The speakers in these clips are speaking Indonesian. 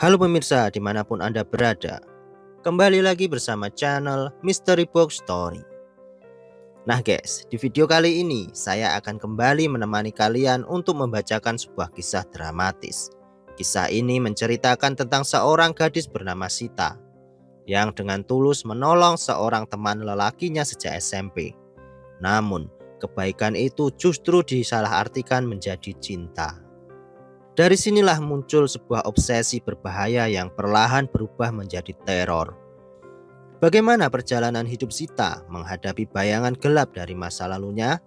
Halo pemirsa dimanapun Anda berada, kembali lagi bersama channel Mystery Box Story. Nah guys, di video kali ini saya akan kembali menemani kalian untuk membacakan sebuah kisah dramatis. Kisah ini menceritakan tentang seorang gadis bernama Sita yang dengan tulus menolong seorang teman lelakinya sejak SMP. Namun, kebaikan itu justru disalahartikan menjadi cinta. Dari sinilah muncul sebuah obsesi berbahaya yang perlahan berubah menjadi teror. Bagaimana perjalanan hidup Sita menghadapi bayangan gelap dari masa lalunya?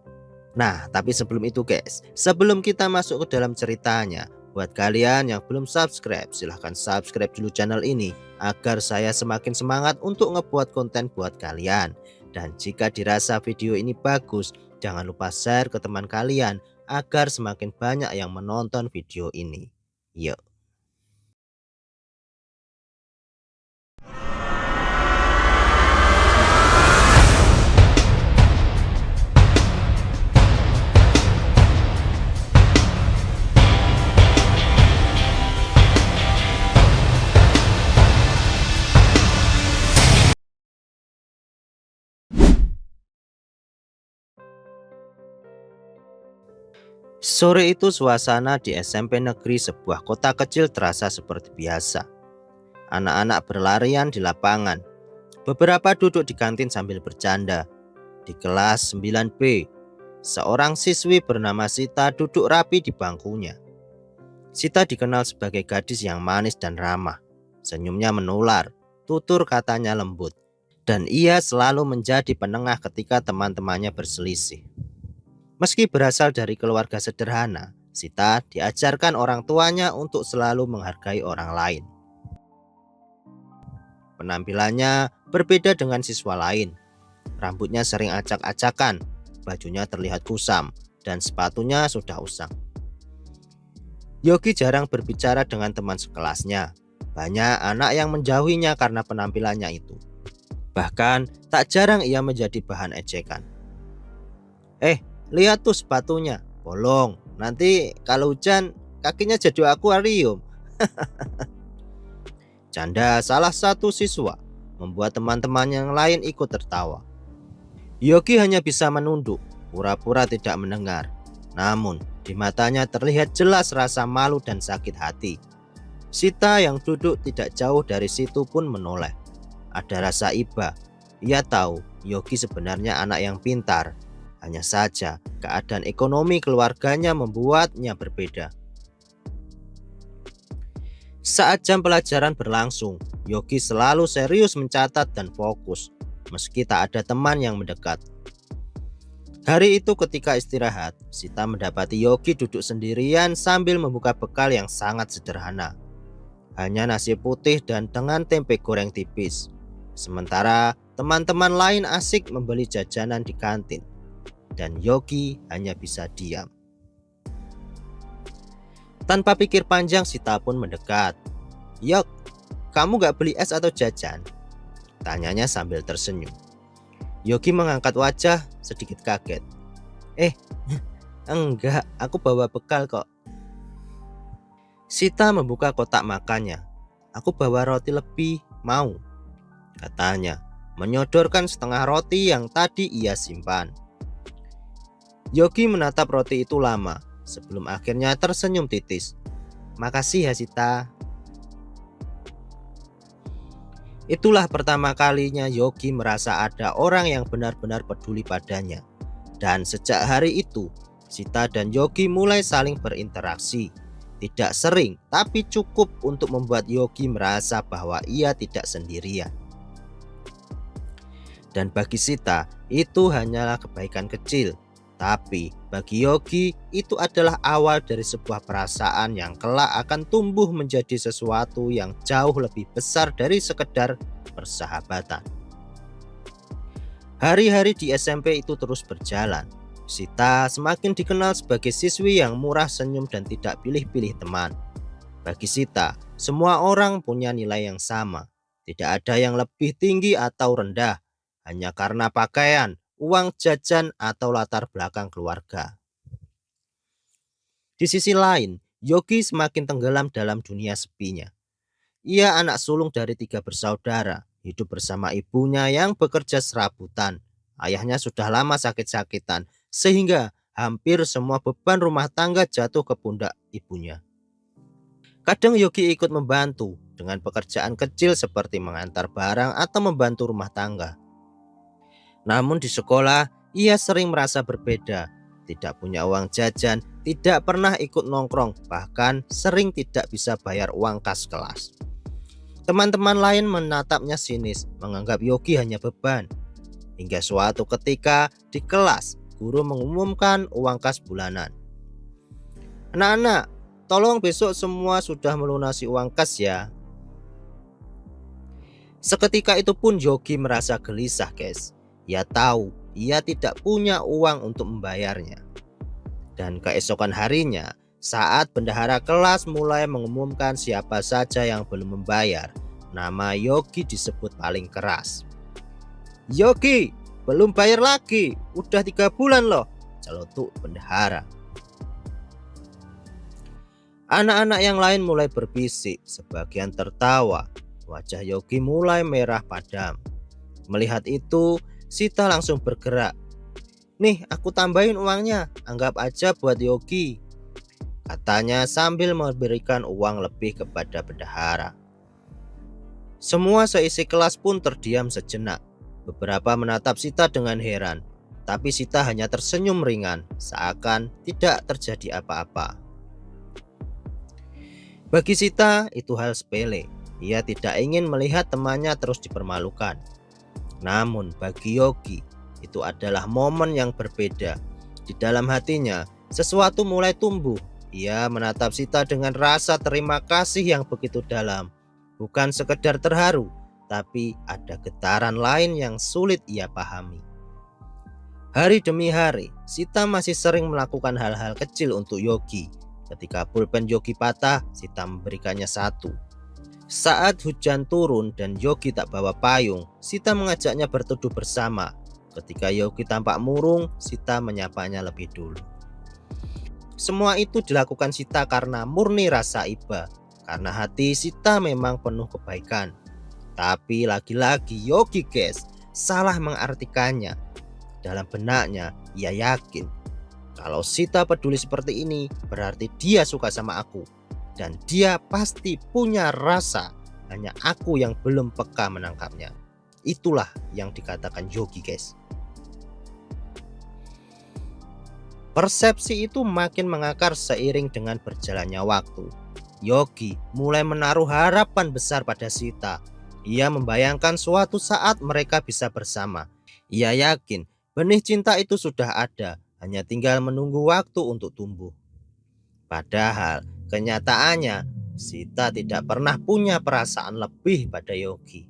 Nah, tapi sebelum itu guys, sebelum kita masuk ke dalam ceritanya, buat kalian yang belum subscribe, silahkan subscribe dulu channel ini agar saya semakin semangat untuk ngebuat konten buat kalian. Dan jika dirasa video ini bagus, jangan lupa share ke teman kalian agar semakin banyak yang menonton video ini. Yuk. Sore itu suasana di SMP negeri sebuah kota kecil terasa seperti biasa. Anak-anak berlarian di lapangan. Beberapa duduk di kantin sambil bercanda. Di kelas 9B, seorang siswi bernama Sita duduk rapi di bangkunya. Sita dikenal sebagai gadis yang manis dan ramah. Senyumnya menular, tutur katanya lembut. Dan ia selalu menjadi penengah ketika teman-temannya berselisih. Meski berasal dari keluarga sederhana, Sita diajarkan orang tuanya untuk selalu menghargai orang lain. Penampilannya berbeda dengan siswa lain. Rambutnya sering acak-acakan, bajunya terlihat kusam, dan sepatunya sudah usang. Yogi jarang berbicara dengan teman sekelasnya. Banyak anak yang menjauhinya karena penampilannya itu. Bahkan tak jarang ia menjadi bahan ejekan. Lihat tuh sepatunya, bolong. Nanti kalau hujan kakinya jadi akuarium. Canda salah satu siswa membuat teman-teman yang lain ikut tertawa. Yogi hanya bisa menunduk, pura-pura tidak mendengar. Namun di matanya terlihat jelas rasa malu dan sakit hati. Sita yang duduk tidak jauh dari situ pun menoleh. Ada rasa iba. Ia tahu Yogi sebenarnya anak yang pintar. Hanya saja keadaan ekonomi keluarganya membuatnya berbeda. Saat jam pelajaran berlangsung, Yogi selalu serius mencatat dan fokus, meski tak ada teman yang mendekat. Hari itu ketika istirahat, Sita mendapati Yogi duduk sendirian sambil membuka bekal yang sangat sederhana. Hanya nasi putih dan dengan tempe goreng tipis. Sementara teman-teman lain asik membeli jajanan di kantin. Dan Yogi hanya bisa diam. Tanpa pikir panjang, Sita pun mendekat. "Yok, kamu gak beli es atau jajan?" tanyanya sambil tersenyum. Yogi mengangkat wajah sedikit kaget. Enggak, aku bawa bekal kok." Sita membuka kotak makannya. "Aku bawa roti lebih, mau?" katanya, menyodorkan setengah roti yang tadi ia simpan. Yogi menatap roti itu lama, sebelum akhirnya tersenyum titis. "Makasih ya Sita." Itulah pertama kalinya Yogi merasa ada orang yang benar-benar peduli padanya. Dan sejak hari itu, Sita dan Yogi mulai saling berinteraksi. Tidak sering, tapi cukup untuk membuat Yogi merasa bahwa ia tidak sendirian. Dan bagi Sita, itu hanyalah kebaikan kecil. Tapi bagi Yogi itu adalah awal dari sebuah perasaan yang kelak akan tumbuh menjadi sesuatu yang jauh lebih besar dari sekedar persahabatan. Hari-hari di SMP itu terus berjalan. Sita semakin dikenal sebagai siswi yang murah senyum dan tidak pilih-pilih teman. Bagi Sita, semua orang punya nilai yang sama. Tidak ada yang lebih tinggi atau rendah, hanya karena pakaian, uang jajan, atau latar belakang keluarga. Di sisi lain, Yogi semakin tenggelam dalam dunia sepinya. Ia anak sulung dari 3 bersaudara, hidup bersama ibunya yang bekerja serabutan. Ayahnya sudah lama sakit-sakitan, sehingga hampir semua beban rumah tangga jatuh ke pundak ibunya. Kadang Yogi ikut membantu dengan pekerjaan kecil seperti mengantar barang atau membantu rumah tangga. Namun di sekolah, ia sering merasa berbeda. Tidak punya uang jajan, tidak pernah ikut nongkrong, bahkan sering tidak bisa bayar uang kas kelas. Teman-teman lain menatapnya sinis, menganggap Yogi hanya beban. Hingga suatu ketika di kelas, guru mengumumkan uang kas bulanan. Anak-anak, tolong besok semua sudah melunasi uang kas ya. Seketika itu pun Yogi merasa gelisah, guys. Ia tahu ia tidak punya uang untuk membayarnya. Dan keesokan harinya, saat bendahara kelas mulai mengumumkan siapa saja yang belum membayar, nama Yogi disebut paling keras. "Yogi, belum bayar lagi, udah 3 bulan loh," celutuk bendahara. Anak-anak yang lain mulai berbisik, sebagian tertawa. Wajah Yogi mulai merah padam. Melihat itu, Sita langsung bergerak. "Nih, aku tambahin uangnya, anggap aja buat Yogi," katanya sambil memberikan uang lebih kepada bendahara. Semua seisi kelas pun terdiam sejenak. Beberapa menatap Sita dengan heran, tapi Sita hanya tersenyum ringan, seakan tidak terjadi apa-apa. Bagi Sita, itu hal sepele. Ia tidak ingin melihat temannya terus dipermalukan. Namun bagi Yogi, itu adalah momen yang berbeda. Di dalam hatinya, sesuatu mulai tumbuh. Ia menatap Sita dengan rasa terima kasih yang begitu dalam. Bukan sekedar terharu, tapi ada getaran lain yang sulit ia pahami. Hari demi hari, Sita masih sering melakukan hal-hal kecil untuk Yogi. Ketika pulpen Yogi patah, Sita memberikannya 1. Saat hujan turun dan Yogi tak bawa payung, Sita mengajaknya berteduh bersama. Ketika Yogi tampak murung, Sita menyapanya lebih dulu. Semua itu dilakukan Sita karena murni rasa iba, karena hati Sita memang penuh kebaikan. Tapi lagi-lagi Yogi, guys, salah mengartikannya. Dalam benaknya, ia yakin kalau Sita peduli seperti ini, berarti dia suka sama aku. Dan dia pasti punya rasa, hanya aku yang belum peka menangkapnya. Itulah yang dikatakan Yogi, guys. Persepsi itu makin mengakar seiring dengan berjalannya waktu. Yogi mulai menaruh harapan besar pada Sita. Ia membayangkan suatu saat mereka bisa bersama. Ia yakin benih cinta itu sudah ada, hanya tinggal menunggu waktu untuk tumbuh. Padahal kenyataannya, Sita tidak pernah punya perasaan lebih pada Yogi.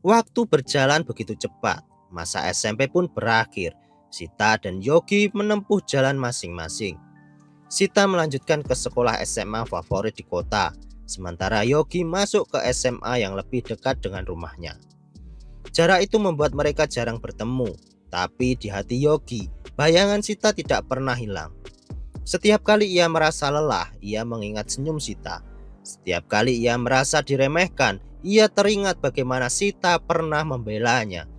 Waktu berjalan begitu cepat, masa SMP pun berakhir. Sita dan Yogi menempuh jalan masing-masing. Sita melanjutkan ke sekolah SMA favorit di kota, sementara Yogi masuk ke SMA yang lebih dekat dengan rumahnya. Jarak itu membuat mereka jarang bertemu, tapi di hati Yogi, bayangan Sita tidak pernah hilang. Setiap kali ia merasa lelah, ia mengingat senyum Sita. Setiap kali ia merasa diremehkan, ia teringat bagaimana Sita pernah membelanya.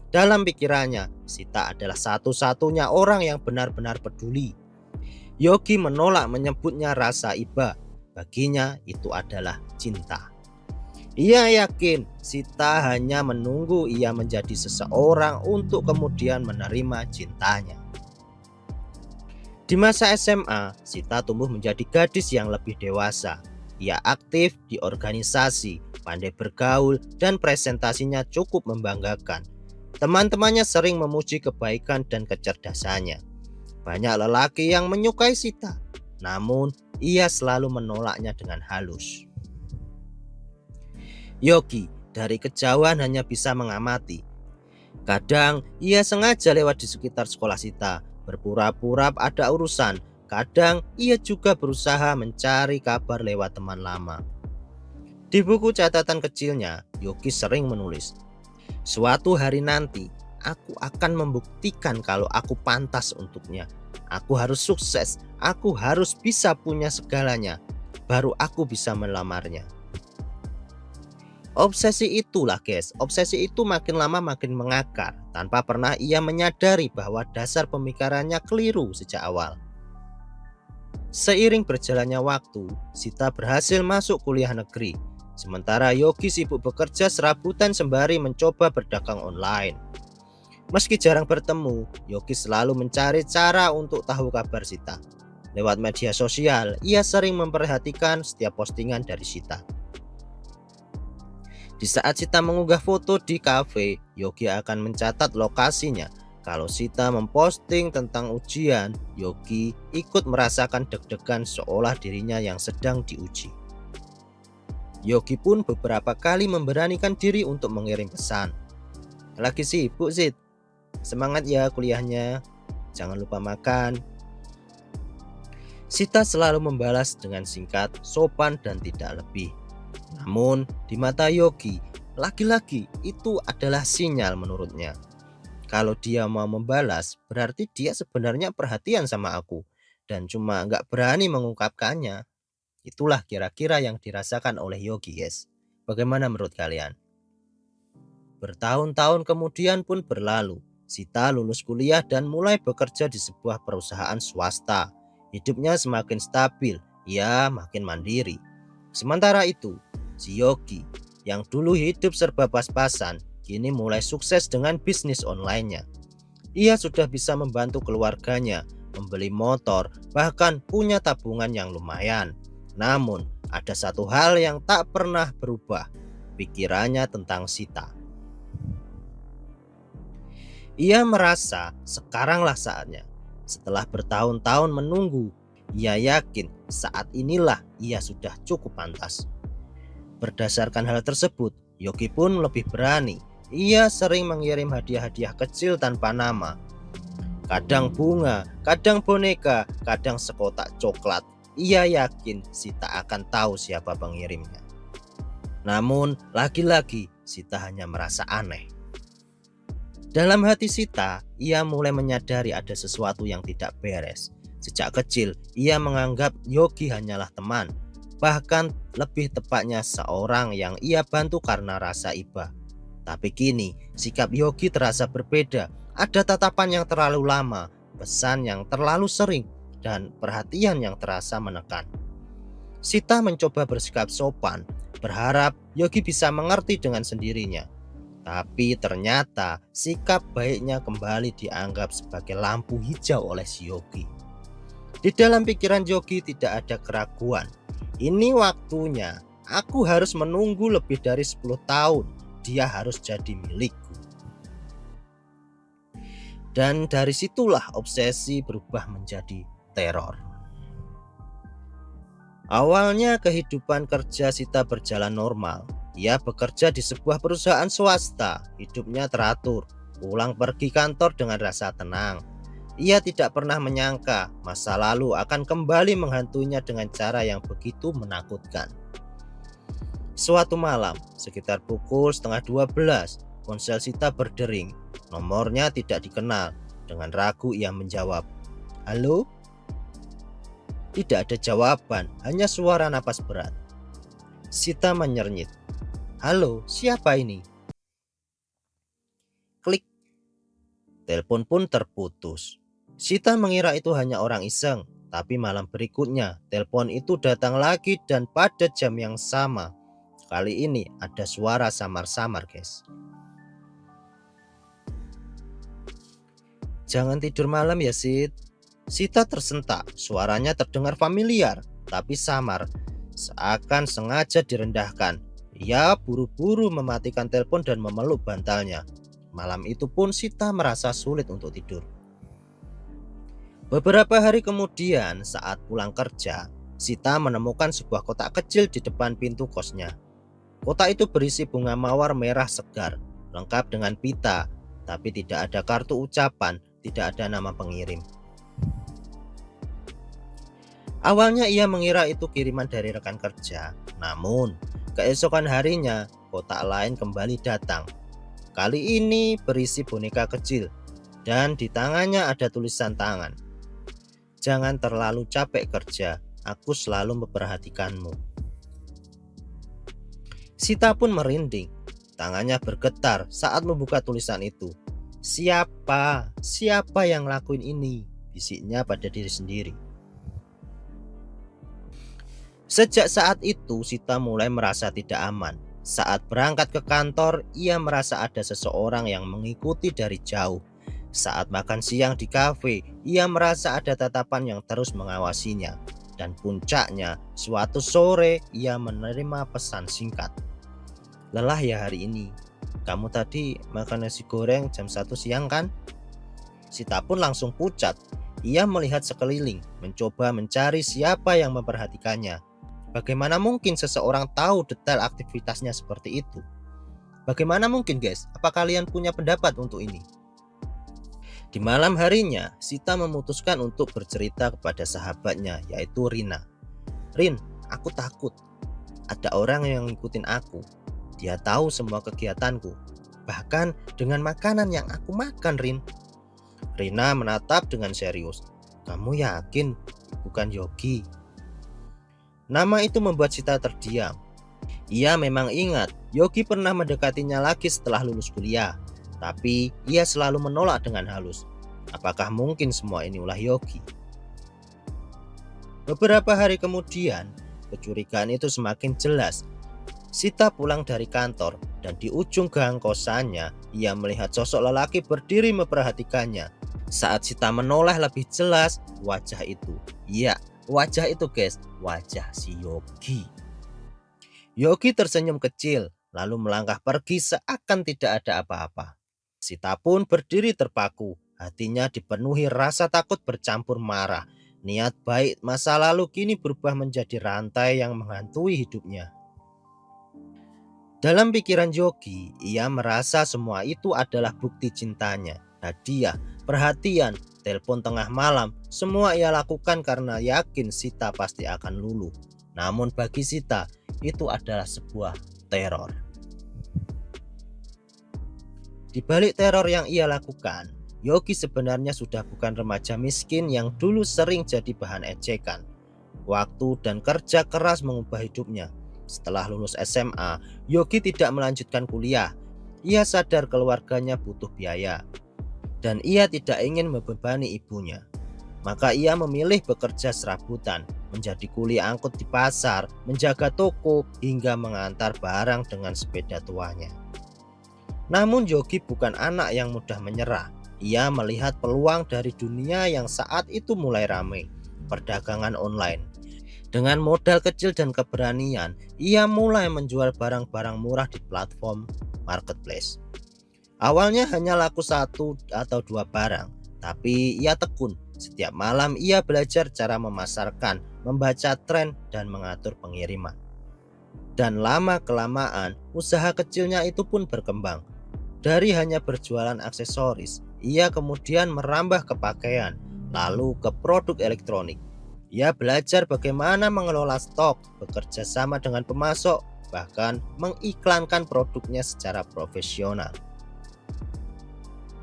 Dalam pikirannya, Sita adalah satu-satunya orang yang benar-benar peduli. Yogi menolak menyebutnya rasa iba. Baginya itu adalah cinta. Ia yakin Sita hanya menunggu ia menjadi seseorang untuk kemudian menerima cintanya. Di masa SMA, Sita tumbuh menjadi gadis yang lebih dewasa. Ia aktif di organisasi, pandai bergaul, dan presentasinya cukup membanggakan. Teman-temannya sering memuji kebaikan dan kecerdasannya. Banyak lelaki yang menyukai Sita, namun ia selalu menolaknya dengan halus. Yogi dari kejauhan hanya bisa mengamati. Kadang ia sengaja lewat di sekitar sekolah Sita, berpura-pura ada urusan. Kadang ia juga berusaha mencari kabar lewat teman lama. Di buku catatan kecilnya, Yogi sering menulis, "Suatu hari nanti, aku akan membuktikan kalau aku pantas untuknya. Aku harus sukses, aku harus bisa punya segalanya. Baru aku bisa melamarnya." Obsesi itu makin lama makin mengakar tanpa pernah ia menyadari bahwa dasar pemikirannya keliru sejak awal. Seiring berjalannya waktu, Sita berhasil masuk kuliah negeri. Sementara Yogi sibuk bekerja serabutan sembari mencoba berdagang online. Meski jarang bertemu, Yogi selalu mencari cara untuk tahu kabar Sita. Lewat media sosial, ia sering memperhatikan setiap postingan dari Sita. Di saat Sita mengunggah foto di kafe, Yogi akan mencatat lokasinya. Kalau Sita memposting tentang ujian, Yogi ikut merasakan deg-degan seolah dirinya yang sedang diuji. Yogi pun beberapa kali memberanikan diri untuk mengirim pesan. Lagi sibuk, Sid. Semangat ya kuliahnya. Jangan lupa makan. Sita selalu membalas dengan singkat, sopan, dan tidak lebih. Namun, di mata Yogi, lagi-lagi itu adalah sinyal menurutnya. Kalau dia mau membalas, berarti dia sebenarnya perhatian sama aku. Dan cuma nggak berani mengungkapkannya. Itulah kira-kira yang dirasakan oleh Yogi, guys. Bagaimana menurut kalian? Bertahun-tahun kemudian pun berlalu. Sita lulus kuliah dan mulai bekerja di sebuah perusahaan swasta. Hidupnya semakin stabil, ia makin mandiri. Sementara itu, si Yogi yang dulu hidup serba pas-pasan, kini mulai sukses dengan bisnis online-nya. Ia sudah bisa membantu keluarganya, membeli motor, bahkan punya tabungan yang lumayan. Namun, ada satu hal yang tak pernah berubah, pikirannya tentang Sita. Ia merasa sekaranglah saatnya. Setelah bertahun-tahun menunggu, ia yakin saat inilah ia sudah cukup pantas. Berdasarkan hal tersebut, Yogi pun lebih berani. Ia sering mengirim hadiah-hadiah kecil tanpa nama. Kadang bunga, kadang boneka, kadang sekotak coklat. Ia yakin Sita akan tahu siapa pengirimnya. Namun, lagi-lagi Sita hanya merasa aneh. Dalam hati Sita, ia mulai menyadari ada sesuatu yang tidak beres. Sejak kecil, ia menganggap Yogi hanyalah teman. Bahkan lebih tepatnya seorang yang ia bantu karena rasa iba. Tapi kini, sikap Yogi terasa berbeda. Ada tatapan yang terlalu lama, pesan yang terlalu sering, dan perhatian yang terasa menekan. Sita mencoba bersikap sopan, berharap Yogi bisa mengerti dengan sendirinya. Tapi ternyata sikap baiknya kembali dianggap sebagai lampu hijau oleh si Yogi. Di dalam pikiran Yogi tidak ada keraguan. Ini waktunya, aku harus menunggu lebih dari 10 tahun. Dia harus jadi milikku. Dan dari situlah obsesi berubah menjadi teror. Awalnya kehidupan kerja Sita berjalan normal. Ia bekerja di sebuah perusahaan swasta, hidupnya teratur, pulang pergi kantor dengan rasa tenang. Ia tidak pernah menyangka masa lalu akan kembali menghantuinya dengan cara yang begitu menakutkan. Suatu malam, sekitar pukul 11:30, ponsel Sita berdering. Nomornya tidak dikenal. Dengan ragu ia menjawab, "Halo?" Tidak ada jawaban, hanya suara napas berat. Sita menyernyit, "Halo, siapa ini?" Klik, telepon pun terputus. Sita mengira itu hanya orang iseng, tapi malam berikutnya telepon itu datang lagi dan pada jam yang sama. Kali ini ada suara samar-samar, guys. "Jangan tidur malam ya, Sid." Sita tersentak, suaranya terdengar familiar, tapi samar, seakan sengaja direndahkan. Ia buru-buru mematikan telepon dan memeluk bantalnya. Malam itu pun Sita merasa sulit untuk tidur. Beberapa hari kemudian, saat pulang kerja, Sita menemukan sebuah kotak kecil di depan pintu kosnya. Kotak itu berisi bunga mawar merah segar, lengkap dengan pita, tapi tidak ada kartu ucapan, tidak ada nama pengirim. Awalnya ia mengira itu kiriman dari rekan kerja, namun keesokan harinya kotak lain kembali datang. Kali ini berisi boneka kecil dan di tangannya ada tulisan tangan. "Jangan terlalu capek kerja, aku selalu memperhatikanmu." Sita pun merinding, tangannya bergetar saat membuka tulisan itu. Siapa? Siapa yang lakuin ini? Bisiknya pada diri sendiri. Sejak saat itu, Sita mulai merasa tidak aman. Saat berangkat ke kantor, ia merasa ada seseorang yang mengikuti dari jauh. Saat makan siang di kafe, ia merasa ada tatapan yang terus mengawasinya. Dan puncaknya, suatu sore ia menerima pesan singkat. Lelah ya hari ini. Kamu tadi makan nasi goreng jam 1 siang kan? Sita pun langsung pucat. Ia melihat sekeliling, mencoba mencari siapa yang memperhatikannya. Bagaimana mungkin seseorang tahu detail aktivitasnya seperti itu? Bagaimana mungkin guys? Apa kalian punya pendapat untuk ini? Di malam harinya, Sita memutuskan untuk bercerita kepada sahabatnya yaitu Rina. Rin, aku takut. Ada orang yang ngikutin aku. Dia tahu semua kegiatanku. Bahkan dengan makanan yang aku makan, Rin. Rina menatap dengan serius. Kamu yakin bukan Yogi? Nama itu membuat Sita terdiam. Ia memang ingat Yogi pernah mendekatinya lagi setelah lulus kuliah. Tapi ia selalu menolak dengan halus. Apakah mungkin semua ini ulah Yogi? Beberapa hari kemudian, kecurigaan itu semakin jelas. Sita pulang dari kantor dan di ujung gang kosannya, ia melihat sosok lelaki berdiri memperhatikannya. Saat Sita menoleh lebih jelas, wajah itu. Iya, wajah itu guys, wajah si Yogi. Yogi tersenyum kecil, lalu melangkah pergi seakan tidak ada apa-apa. Sita pun berdiri terpaku, hatinya dipenuhi rasa takut bercampur marah. Niat baik masa lalu kini berubah menjadi rantai yang menghantui hidupnya. Dalam pikiran Yogi, ia merasa semua itu adalah bukti cintanya. Hadiah, perhatian, telepon tengah malam, semua ia lakukan karena yakin Sita pasti akan luluh. Namun bagi Sita, itu adalah sebuah teror. Di balik teror yang ia lakukan, Yogi sebenarnya sudah bukan remaja miskin yang dulu sering jadi bahan ejekan. Waktu dan kerja keras mengubah hidupnya. Setelah lulus SMA, Yogi tidak melanjutkan kuliah. Ia sadar keluarganya butuh biaya. Dan ia tidak ingin membebani ibunya. Maka ia memilih bekerja serabutan, menjadi kuli angkut di pasar, menjaga toko, hingga mengantar barang dengan sepeda tuanya. Namun Yogi bukan anak yang mudah menyerah. Ia melihat peluang dari dunia yang saat itu mulai ramai, perdagangan online. Dengan modal kecil dan keberanian, ia mulai menjual barang-barang murah di platform marketplace. Awalnya hanya laku 1 atau 2 barang, tapi ia tekun. Setiap malam ia belajar cara memasarkan, membaca tren, dan mengatur pengiriman. Dan lama-kelamaan, usaha kecilnya itu pun berkembang. Dari hanya berjualan aksesoris, ia kemudian merambah ke pakaian, lalu ke produk elektronik. Ia belajar bagaimana mengelola stok, bekerja sama dengan pemasok, bahkan mengiklankan produknya secara profesional.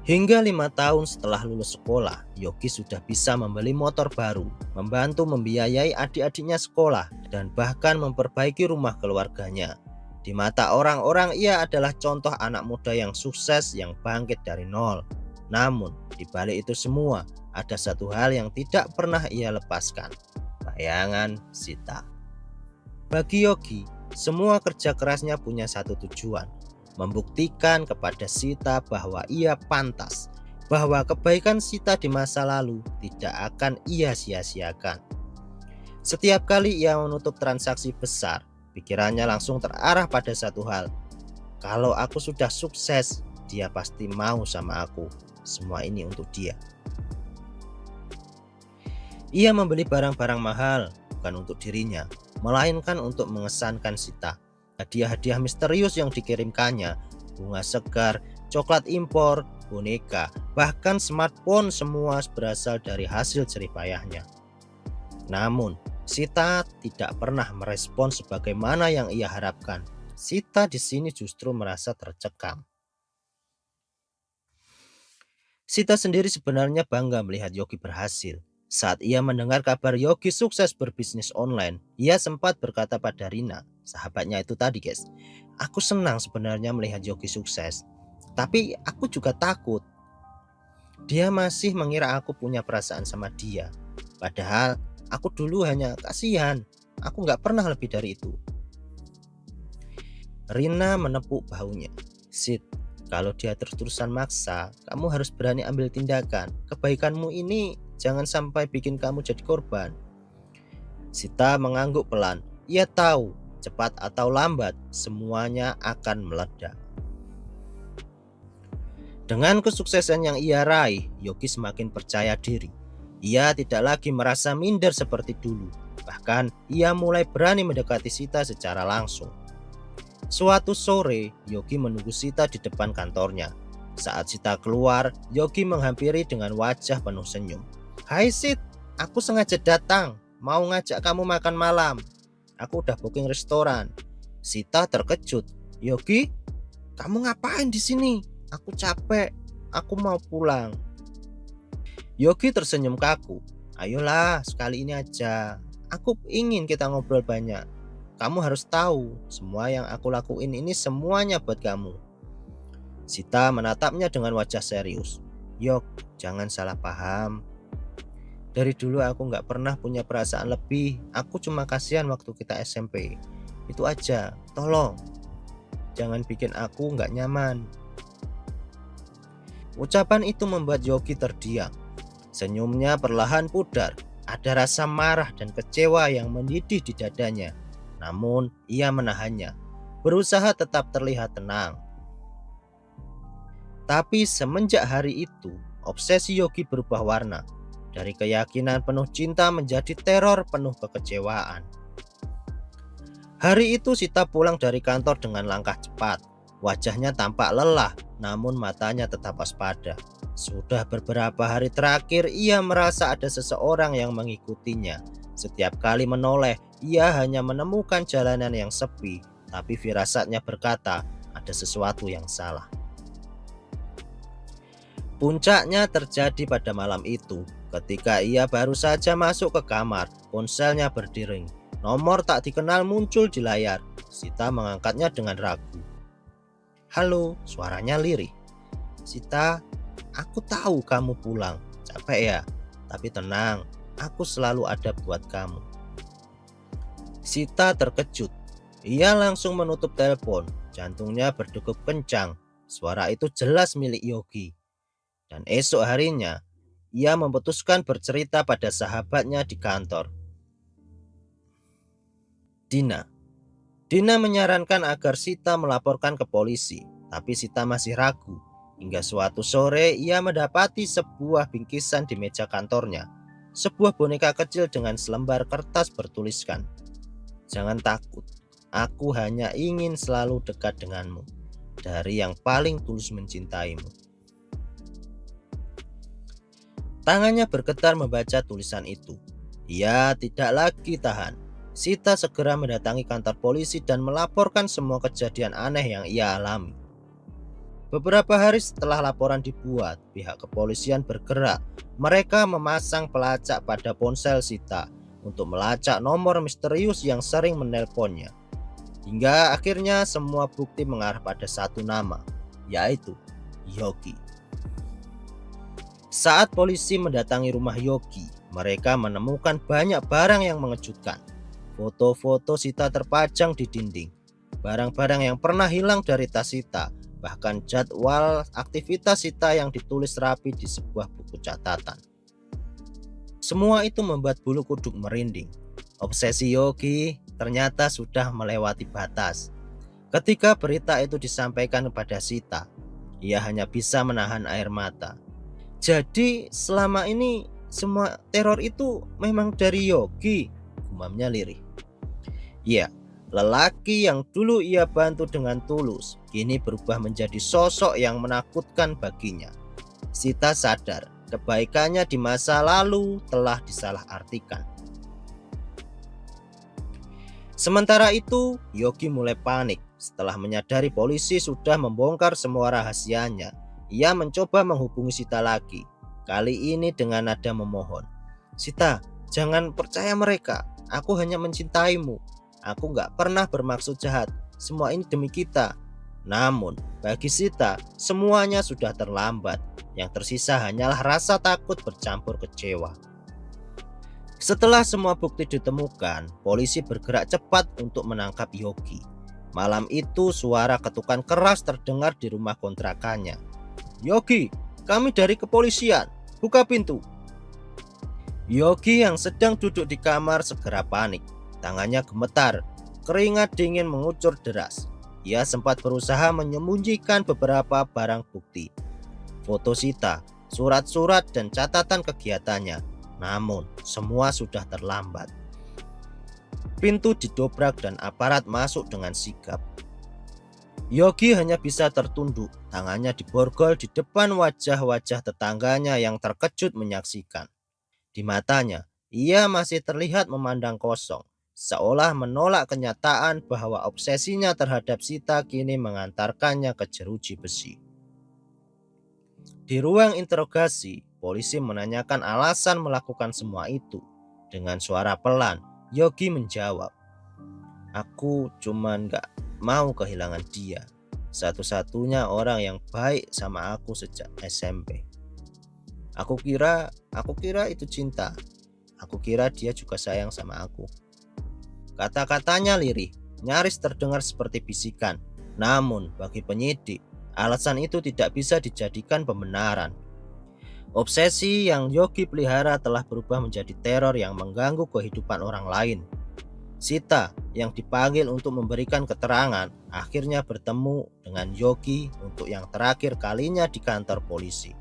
Hingga 5 tahun setelah lulus sekolah, Yogi sudah bisa membeli motor baru, membantu membiayai adik-adiknya sekolah, dan bahkan memperbaiki rumah keluarganya. Di mata orang-orang ia adalah contoh anak muda yang sukses yang bangkit dari nol. Namun, di balik itu semua, ada satu hal yang tidak pernah ia lepaskan. Bayangan Sita. Bagi Yogi, semua kerja kerasnya punya satu tujuan. Membuktikan kepada Sita bahwa ia pantas. Bahwa kebaikan Sita di masa lalu tidak akan ia sia-siakan. Setiap kali ia menutup transaksi besar, pikirannya langsung terarah pada satu hal. Kalau aku sudah sukses, dia pasti mau sama aku. Semua ini untuk dia. Ia membeli barang-barang mahal, bukan untuk dirinya, melainkan untuk mengesankan Sita. Hadiah-hadiah misterius yang dikirimkannya, bunga segar, coklat impor, boneka, bahkan smartphone semua berasal dari hasil jerih payahnya. Namun, Sita tidak pernah merespon sebagaimana yang ia harapkan. Sita di sini justru merasa tercekam. Sita sendiri sebenarnya bangga melihat Yogi berhasil. Saat ia mendengar kabar Yogi sukses berbisnis online, ia sempat berkata pada Rina, sahabatnya itu tadi guys, "Aku senang sebenarnya melihat Yogi sukses, tapi aku juga takut. Dia masih mengira aku punya perasaan sama dia. Padahal aku dulu hanya kasihan, aku nggak pernah lebih dari itu." Rina menepuk bahunya. "Sid, kalau dia terus-terusan maksa, kamu harus berani ambil tindakan. Kebaikanmu ini jangan sampai bikin kamu jadi korban." Sita mengangguk pelan. Ia tahu, cepat atau lambat, semuanya akan meledak. Dengan kesuksesan yang ia raih, Yogi semakin percaya diri. Ia tidak lagi merasa minder seperti dulu. Bahkan, ia mulai berani mendekati Sita secara langsung. Suatu sore, Yogi menunggu Sita di depan kantornya. Saat Sita keluar, Yogi menghampiri dengan wajah penuh senyum. "Hai Sit, aku sengaja datang, mau ngajak kamu makan malam. Aku udah booking restoran." Sita terkejut. "Yogi, kamu ngapain di sini? Aku capek, aku mau pulang." Yogi tersenyum kaku. "Ayolah, sekali ini aja. Aku ingin kita ngobrol banyak. Kamu harus tahu, semua yang aku lakuin ini semuanya buat kamu." Sita menatapnya dengan wajah serius. "Yok, jangan salah paham. Dari dulu aku nggak pernah punya perasaan lebih. Aku cuma kasihan waktu kita SMP. Itu aja, tolong. Jangan bikin aku nggak nyaman." Ucapan itu membuat Yogi terdiam. Senyumnya perlahan pudar. Ada rasa marah dan kecewa yang mendidih di dadanya. Namun, ia menahannya, berusaha tetap terlihat tenang. Tapi semenjak hari itu, obsesi Yogi berubah warna. Dari keyakinan penuh cinta menjadi teror penuh kekecewaan. Hari itu Sita pulang dari kantor dengan langkah cepat. Wajahnya tampak lelah, namun matanya tetap waspada. Sudah beberapa hari terakhir ia merasa ada seseorang yang mengikutinya. Setiap kali menoleh, ia hanya menemukan jalanan yang sepi, tapi firasatnya berkata ada sesuatu yang salah. Puncaknya terjadi pada malam itu. Ketika ia baru saja masuk ke kamar, ponselnya berdering. Nomor tak dikenal muncul di layar. Sita mengangkatnya dengan ragu. "Halo," suaranya lirih. "Sita, aku tahu kamu pulang. Capek ya? Tapi tenang, aku selalu ada buat kamu." Sita terkejut. Ia langsung menutup telepon. Jantungnya berdegup kencang. Suara itu jelas milik Yogi. Dan esok harinya, ia memutuskan bercerita pada sahabatnya di kantor, Dina. Dina menyarankan agar Sita melaporkan ke polisi, tapi Sita masih ragu. Hingga suatu sore ia mendapati sebuah bingkisan di meja kantornya. Sebuah boneka kecil dengan selembar kertas bertuliskan, "Jangan takut, aku hanya ingin selalu dekat denganmu. Dari yang paling tulus mencintaimu." Tangannya bergetar membaca tulisan itu. Ia tidak lagi tahan. Sita segera mendatangi kantor polisi dan melaporkan semua kejadian aneh yang ia alami. Beberapa hari setelah laporan dibuat, pihak kepolisian bergerak. Mereka memasang pelacak pada ponsel Sita untuk melacak nomor misterius yang sering menelponnya. Hingga akhirnya semua bukti mengarah pada satu nama, yaitu Yogi. Saat polisi mendatangi rumah Yogi, mereka menemukan banyak barang yang mengejutkan. Foto-foto Sita terpajang di dinding. Barang-barang yang pernah hilang dari tas Sita, bahkan jadwal aktivitas Sita yang ditulis rapi di sebuah buku catatan. Semua itu membuat bulu kuduk merinding. Obsesi Yogi ternyata sudah melewati batas. Ketika berita itu disampaikan kepada Sita, ia hanya bisa menahan air mata. Jadi selama ini semua teror itu memang dari Yogi, gumamnya lirih. Ya, lelaki yang dulu ia bantu dengan tulus, kini berubah menjadi sosok yang menakutkan baginya. Sita sadar, kebaikannya di masa lalu telah disalahartikan. Sementara itu, Yogi mulai panik. Setelah menyadari polisi sudah membongkar semua rahasianya, ia mencoba menghubungi Sita lagi. Kali ini dengan nada memohon. Sita, jangan percaya mereka. Aku hanya mencintaimu. Aku gak pernah bermaksud jahat. Semua ini demi kita. Namun, bagi Sita, semuanya sudah terlambat. Yang tersisa hanyalah rasa takut bercampur kecewa. Setelah semua bukti ditemukan, polisi bergerak cepat untuk menangkap Yogi. Malam itu suara ketukan keras terdengar di rumah kontrakannya. Yogi, kami dari kepolisian, buka pintu. Yogi yang sedang duduk di kamar segera panik. Tangannya gemetar, keringat dingin mengucur deras. Ia sempat berusaha menyembunyikan beberapa barang bukti. Foto Sita, surat-surat dan catatan kegiatannya. Namun, semua sudah terlambat. Pintu didobrak dan aparat masuk dengan sigap. Yogi hanya bisa tertunduk, tangannya diborgol di depan wajah-wajah tetangganya yang terkejut menyaksikan. Di matanya, ia masih terlihat memandang kosong, seolah menolak kenyataan bahwa obsesinya terhadap Sita kini mengantarkannya ke jeruji besi. Di ruang interogasi, polisi menanyakan alasan melakukan semua itu. Dengan suara pelan, Yogi menjawab, aku cuman gak mau kehilangan dia. Satu-satunya orang yang baik sama aku sejak SMP. Aku kira itu cinta. Aku kira dia juga sayang sama aku. Kata-katanya lirih, nyaris terdengar seperti bisikan. Namun bagi penyidik, alasan itu tidak bisa dijadikan pembenaran. Obsesi yang Yogi pelihara telah berubah menjadi teror yang mengganggu kehidupan orang lain. Sita yang dipanggil untuk memberikan keterangan akhirnya bertemu dengan Yogi untuk yang terakhir kalinya di kantor polisi.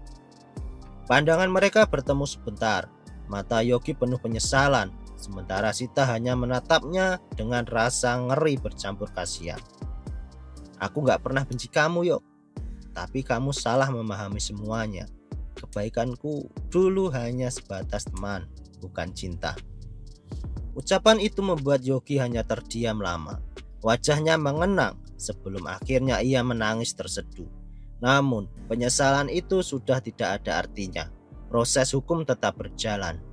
Pandangan mereka bertemu sebentar. Mata Yogi penuh penyesalan, sementara Sita hanya menatapnya dengan rasa ngeri bercampur kasihan. Aku gak pernah benci kamu, Yok. Tapi kamu salah memahami semuanya. Kebaikanku dulu hanya sebatas teman, bukan cinta. Ucapan itu membuat Yogi hanya terdiam lama. Wajahnya mengenang sebelum akhirnya ia menangis terseduh. Namun, penyesalan itu sudah tidak ada artinya. Proses hukum tetap berjalan.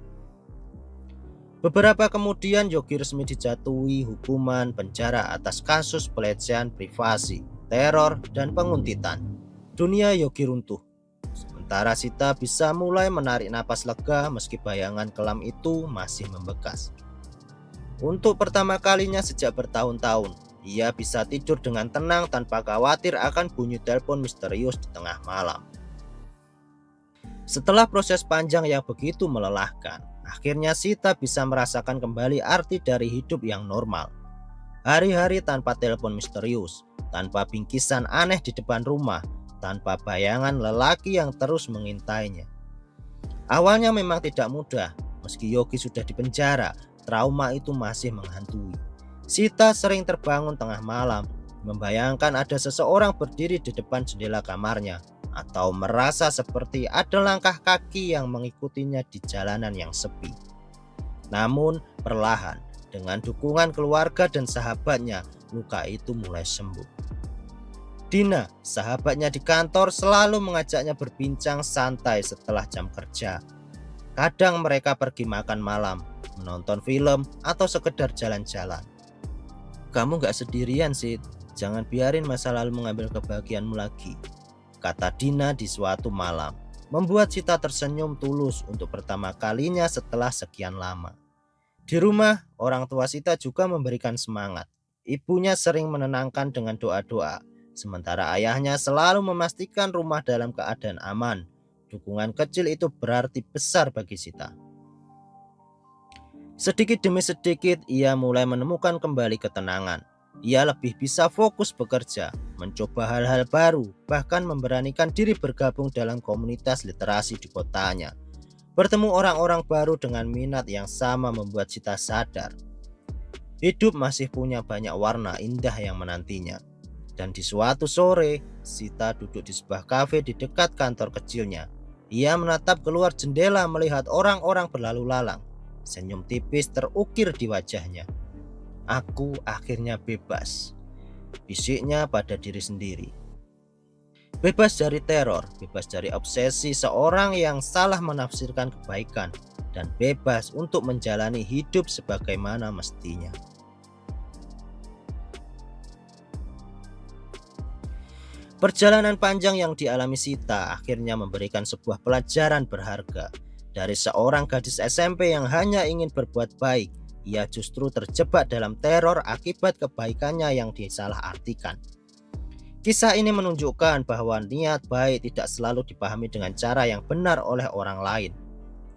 Beberapa kemudian Yogi resmi dijatuhi hukuman penjara atas kasus pelecehan privasi, teror, dan penguntitan. Dunia Yogi runtuh. Sementara Sita bisa mulai menarik napas lega meski bayangan kelam itu masih membekas. Untuk pertama kalinya sejak bertahun-tahun, ia bisa tidur dengan tenang tanpa khawatir akan bunyi telepon misterius di tengah malam. Setelah proses panjang yang begitu melelahkan, akhirnya Sita bisa merasakan kembali arti dari hidup yang normal. Hari-hari tanpa telepon misterius, tanpa bingkisan aneh di depan rumah, tanpa bayangan lelaki yang terus mengintainya. Awalnya memang tidak mudah, meski Yogi sudah dipenjara, trauma itu masih menghantui. Sita sering terbangun tengah malam, membayangkan ada seseorang berdiri di depan jendela kamarnya, atau merasa seperti ada langkah kaki yang mengikutinya di jalanan yang sepi. Namun perlahan, dengan dukungan keluarga dan sahabatnya, luka itu mulai sembuh. Dina, sahabatnya di kantor, selalu mengajaknya berbincang santai setelah jam kerja. Kadang mereka pergi makan malam, menonton film, atau sekedar jalan-jalan. Kamu gak sendirian, Sid. Jangan biarin masa lalu mengambil kebahagiaanmu lagi, kata Dina di suatu malam, membuat Sita tersenyum tulus untuk pertama kalinya setelah sekian lama. Di rumah, orang tua Sita juga memberikan semangat. Ibunya sering menenangkan dengan doa-doa, sementara ayahnya selalu memastikan rumah dalam keadaan aman. Dukungan kecil itu berarti besar bagi Sita. Sedikit demi sedikit ia mulai menemukan kembali ketenangan. Ia lebih bisa fokus bekerja, mencoba hal-hal baru, bahkan memberanikan diri bergabung dalam komunitas literasi di kotanya. Bertemu orang-orang baru dengan minat yang sama membuat Sita sadar hidup masih punya banyak warna indah yang menantinya. Dan di suatu sore, Sita duduk di sebuah kafe di dekat kantor kecilnya. Ia menatap keluar jendela melihat orang-orang berlalu lalang. Senyum tipis terukir di wajahnya. Aku akhirnya bebas, bisiknya pada diri sendiri. Bebas dari teror, bebas dari obsesi seorang yang salah menafsirkan kebaikan. dan bebas untuk menjalani hidup sebagaimana mestinya. Perjalanan panjang yang dialami Sita akhirnya memberikan sebuah pelajaran berharga. Dari seorang gadis SMP yang hanya ingin berbuat baik, ia justru terjebak dalam teror akibat kebaikannya yang disalahartikan. Kisah ini menunjukkan bahwa niat baik tidak selalu dipahami dengan cara yang benar oleh orang lain.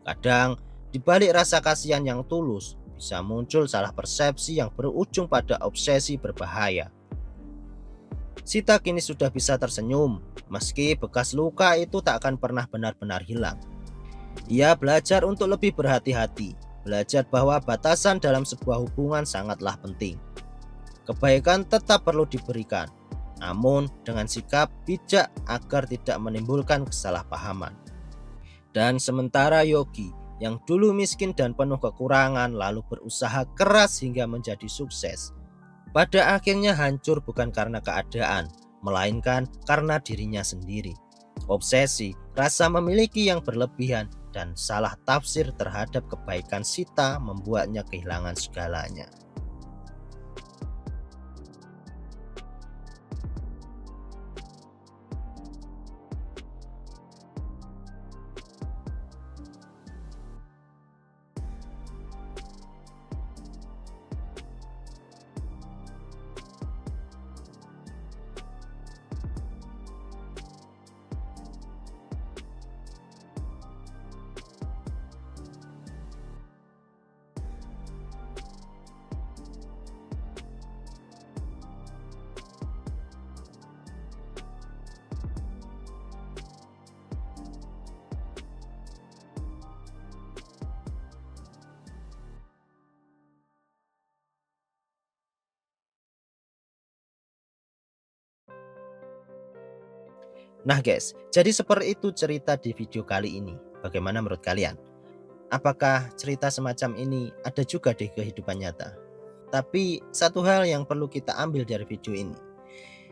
Kadang, di balik rasa kasihan yang tulus, bisa muncul salah persepsi yang berujung pada obsesi berbahaya. Sita kini sudah bisa tersenyum, meski bekas luka itu tak akan pernah benar-benar hilang. Ia belajar untuk lebih berhati-hati, belajar bahwa batasan dalam sebuah hubungan sangatlah penting. Kebaikan tetap perlu diberikan, namun dengan sikap bijak agar tidak menimbulkan kesalahpahaman. Dan sementara Yogi, yang dulu miskin dan penuh kekurangan lalu berusaha keras hingga menjadi sukses, pada akhirnya hancur bukan karena keadaan, melainkan karena dirinya sendiri. Obsesi, rasa memiliki yang berlebihan, dan salah tafsir terhadap kebaikan Sita membuatnya kehilangan segalanya. Nah guys, jadi seperti itu cerita di video kali ini. Bagaimana menurut kalian? Apakah cerita semacam ini ada juga di kehidupan nyata? Tapi satu hal yang perlu kita ambil dari video ini,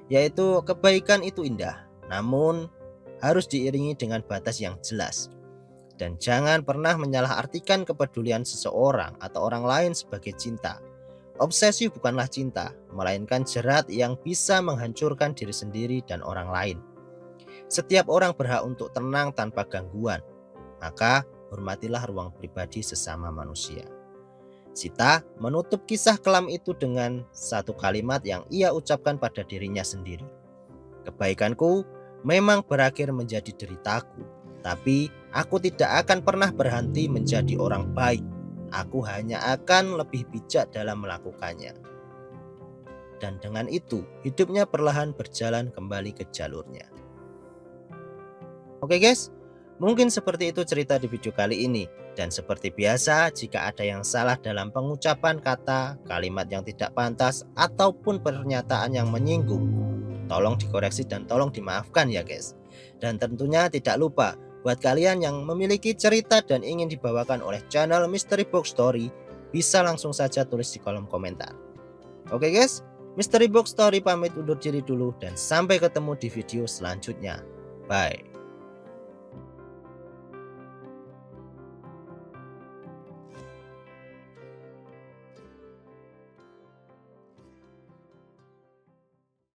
yaitu kebaikan itu indah, namun harus diiringi dengan batas yang jelas. Dan jangan pernah menyalahartikan kepedulian seseorang atau orang lain sebagai cinta. Obsesi bukanlah cinta, melainkan jerat yang bisa menghancurkan diri sendiri dan orang lain. Setiap orang berhak untuk tenang tanpa gangguan, maka hormatilah ruang pribadi sesama manusia. Sita menutup kisah kelam itu dengan satu kalimat yang ia ucapkan pada dirinya sendiri. Kebaikanku memang berakhir menjadi deritaku, tapi aku tidak akan pernah berhenti menjadi orang baik. Aku hanya akan lebih bijak dalam melakukannya. Dan dengan itu, hidupnya perlahan berjalan kembali ke jalurnya. Oke guys, mungkin seperti itu cerita di video kali ini. Dan seperti biasa, jika ada yang salah dalam pengucapan kata, kalimat yang tidak pantas, ataupun pernyataan yang menyinggung, tolong dikoreksi dan tolong dimaafkan ya guys. Dan tentunya tidak lupa, buat kalian yang memiliki cerita dan ingin dibawakan oleh channel Mystery Box Story, bisa langsung saja tulis di kolom komentar. Oke guys, Mystery Box Story pamit undur diri dulu dan sampai ketemu di video selanjutnya. Bye.